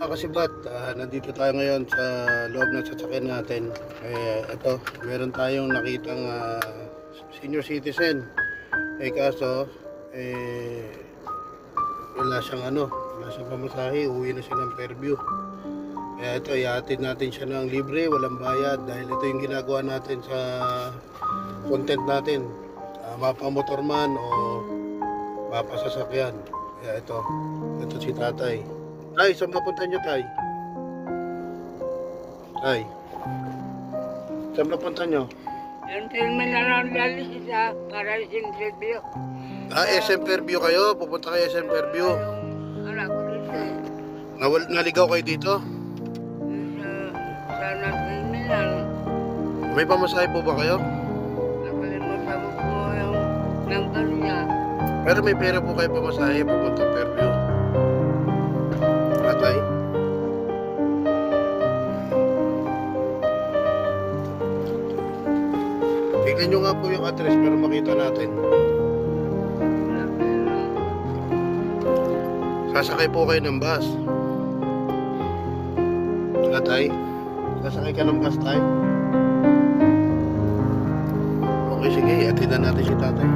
Kasibat, nandito tayo ngayon sa loob ng sasakyan natin. Ito, meron tayong nakitang senior citizen. Kaso, wala siyang pamasahe, uwi na siya ng Fairview. Kaya ito, ihatid natin siya ng libre, walang bayad. Dahil ito yung ginagawa natin sa content natin. Mapamotorman o mapasasakyan. Kaya ito si tatay. Tay, saan mapunta niyo, tay? Tay, saan mapunta niyo? Yung filmin na lang siya para SM Fairview. SM Fairview kayo? Pupunta kayo SM Fairview? Anak ko dito. Naligaw kayo dito? Sa filmin lang. May pamasahe po ba kayo? Nakalimutan ko po yung number niya. Pero may pera po kayo pamasahe pupunta Fairview? Tay? Tignan nyo nga po yung address para makita natin. Sasakay po kayo ng bus. Tay? Sasakay ka ng bus, tay? Okay, sige. Atidan natin si tatay.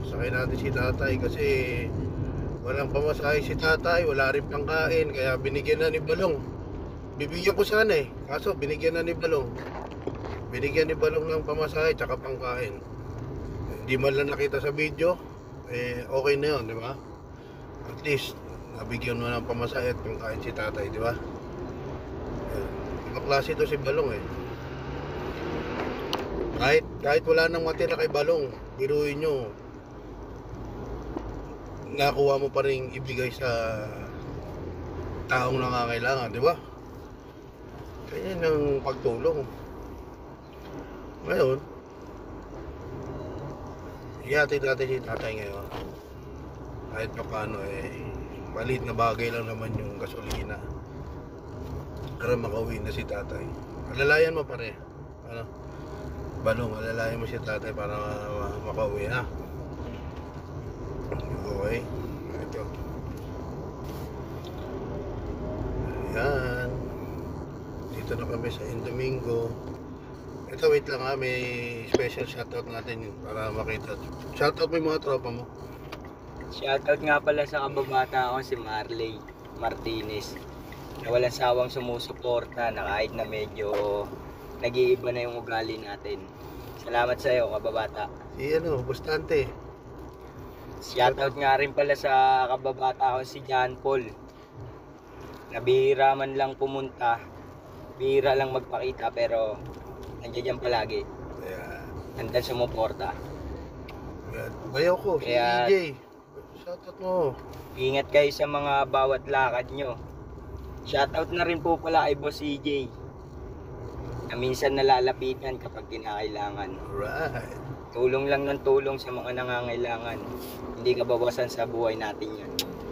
Sakay natin si tatay kasi walang pamasahe si tatay, wala rin pangkain, kaya binigyan na ni Balong. Bibigyan ko sana kaso binigyan na ni Balong. Binigyan ni Balong ng pamasahe tsaka pangkain. Hindi man lang nakita sa video, okay na yun, di ba? At least nabigyan mo ng pamasahe at pangkain si tatay, di ba? Ang klase ito si Balong Kahit wala nang matira kay Balong, biruin nyo, nakuha mo pa rin ibigay sa taong nangangailangan, di ba? Kaya ng pagtulong. Ngayon, ihatid natin si tatay ngayon. Kahit pa paano maliit na bagay lang naman yung gasolina para makauwi na si tatay. Alalayan mo pare, Balong, alalayan mo si tatay para makauwi, ha? Okay, ito. Ayan. Dito na kami sa Indomingo. Ito, wait lang ha, may special shoutout natin para makita. Shoutout mo yung mga tropa mo. Shoutout nga pala sa kababata ko, si Marley Martinez, na walang sawang sumusuporta na kahit na medyo nag-iiba na yung ugali natin. Salamat sa iyo, kababata. Si Bustante. Shoutout nga rin pala sa kababata ko, si John Paul. Nabihira man lang pumunta, bihira lang magpakita, pero nandiyan palagi. Nandiyan sumuporta. Bayaw ko, si EJ. Shoutout mo. Ingat kayo sa mga bawat lakad nyo. Shoutout na rin po pala kay Boss EJ, na minsan nalalapitan kapag kinakailangan. Alright. Tulong lang ng tulong sa mga nangangailangan. Hindi kabawasan sa buhay natin yan.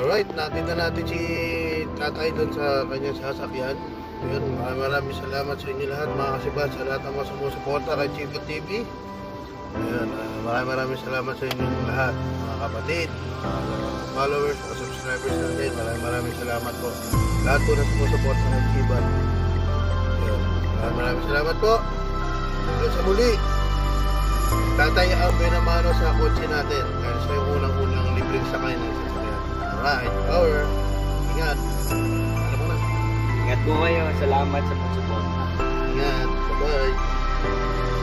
Alright, nakita natin si tatay doon sa kanyang sasakyan. Yun, maraming salamat sa inyo lahat mga kasibad, sa lahat ng mga sumusuporta kay Chico TV. Ayun, maraming salamat sa inyo lahat, mga kapatid, mga followers, mga subscribers natin. Maraming salamat po. Lahat po na sumusuporta kay Chico. Ayun, maraming salamat po. Ayun, sa muli, tatay ang binamano sa kotse natin. Kaya siya yung unang-unang libreng sakay ng sasakyan. Alright, power. Ingat. Ano mo na? Ingat po kayo. Salamat sa pagsuporta. Ingat. Bye-bye.